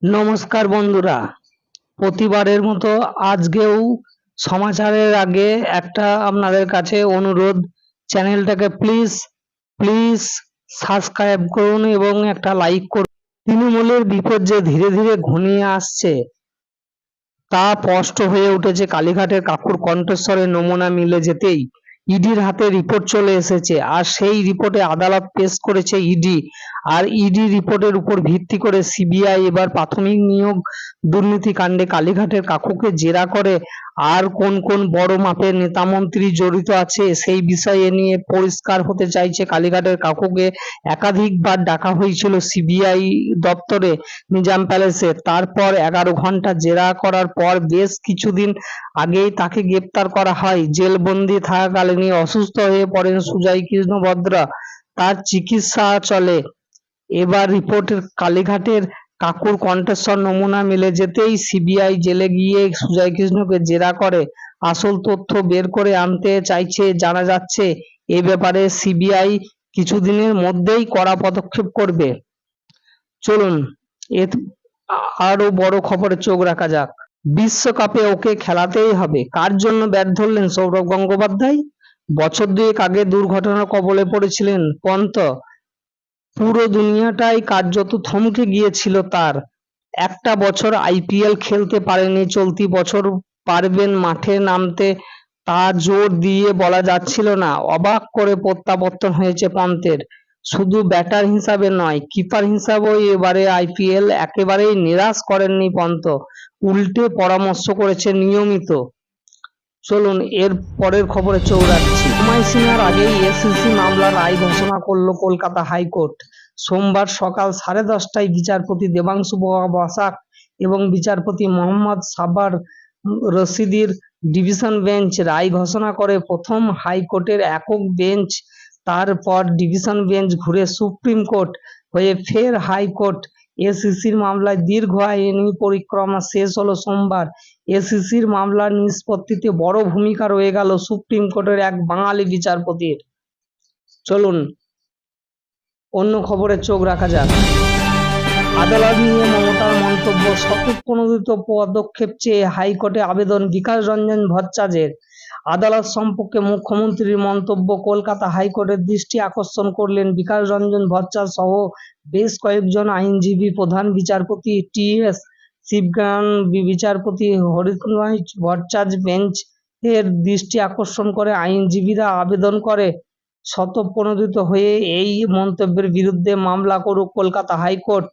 নমস্কার বন্ধুরা, প্রতিবারের মতো আজকেও সমাচারের আগে একটা আপনাদের কাছে অনুরোধ, চ্যানেলটাকে প্লিজ প্লিজ সাবস্ক্রাইব করুন এবং একটা লাইক করুন। তৃণমূলের বিপদ যে ধীরে ধীরে ঘনিয়ে আসছে তা স্পষ্ট হয়ে উঠেছে কালীঘাটের কাকুর কণ্ঠস্বরে নমুনা মিলে যেতেই ইডির হাতে রিপোর্ট চলে এসেছে, আর সেই রিপোর্টে আদালত পেশ করেছে ইডি। আর ইডি রিপোর্টের উপর ভিত্তি করে সিবিআই এবার প্রাথমিক নিয়োগ দুর্নীতি কাণ্ডে কালীঘাটের কাকুকে জেরা করে। আর কোন কোন বড় মাপের নেতামন্ত্রী জড়িত আছে সেই বিষয়ে নিয়ে পরিষ্কার হতে চাইছে কালীঘাটের কাকুকে। একাধিকবার ডাকা হয়েছিল সিবিআই দপ্তরে, নিজাম প্যালেসে। তারপর 11 ঘন্টা জেরা করার পর বেশ কিছুদিন আগেই তাকে গ্রেপ্তার করা হয়। জেলবন্দি থাকাকালীনই অসুস্থ হয়ে পড়েন সুজয় কৃষ্ণ বদ্রা, তার চিকিৎসা চলে। এবার রিপোর্টের কালীঘাটের কাকুর কণ্ঠস্বর নমুনা মিলে যেতেই সিবিআই জেলে গিয়ে সুজয় কৃষ্ণকে জেরা করে আসল তথ্য বের করে আনতে চাইছে। জানা যাচ্ছে এ ব্যাপারে সিবিআই কিছুদিনের মধ্যেই কড়া পদক্ষেপ করবে। চলুন এর আরো বড় খবরে চোখ রাখা যাক। বিশ্বকাপে ওকে খেলাতেই হবে, কার জন্য ব্যাট ধরলেন সৌরভ গঙ্গোপাধ্যায়? বছর দুয়েক আগে দুর্ঘটনার কবলে পড়েছিলেন পন্ত। পুরো দুনিয়াটাই কার্যত থমকে গিয়েছিল তার। একটা বছর আইপিএল খেলতে পারেনি, চলতি বছর পারবেন মাঠে নামতে তা জোর দিয়ে বলা যাচ্ছিল না। অবাক করে প্রত্যাবর্তন হয়েছে পন্তের। শুধু ব্যাটার হিসাবে নয়, কিপার হিসাবেও এবারে আইপিএল একেবারেই নিরাশ করেননি পন্ত, উল্টে পরামর্শ করেছে নিয়মিত। চলুন এর পরের খবরে চোখ রাখছি। সময়সীমার আগেই এসিসি মামলার রায় ঘোষণা করল কলকাতা হাইকোর্ট। সোমবার সকাল 10:30টায় বিচারপতি দেবাংশু বসাক এবং বিচারপতি মোহাম্মদ সাব্বার রশিদির ডিভিশন বেঞ্চ রায় ঘোষণা করে। প্রথম হাইকোর্টের একক বেঞ্চ, তারপর ডিভিশন বেঞ্চ ঘুরে সুপ্রিম কোর্ট হয়ে ফের হাইকোর্ট। এসিসির মামলায় দীর্ঘ আইনি পরিক্রমা শেষ হলো সোমবার। এসিসির মামলার নিষ্পত্তিতে বড় ভূমিকা রয়ে গেল সুপ্রিম কোর্টের এক বাঙালি বিচারপতির। চলুন অন্য খবরে চোখ রাখা যাক। আদালত নিয়ে মমতার মন্তব্য, স্বতঃপ্রণোদিত পদক্ষেপ চেয়ে হাইকোর্টে আবেদন বিকাশ রঞ্জন ভট্টাচার্যের। আদালত সম্পর্কে মুখ্যমন্ত্রীর মন্তব্য কলকাতা হাইকোর্টের দৃষ্টি আকর্ষণ করলেন বিকাশ রঞ্জন ভট্টাচার্য সহ বেশ কয়েকজন আইনজীবী। প্রধান বিচারপতি টি.এস. শিবগান, বিচারপতি হরিতনয় ভট্টাচার্য বেঞ্চ এর দৃষ্টি আকর্ষণ করে আইনজীবীরা আবেদন করে স্বতঃপ্রণোদিত হয়ে এই মন্তব্যের বিরুদ্ধে মামলা করুক কলকাতা হাইকোর্ট।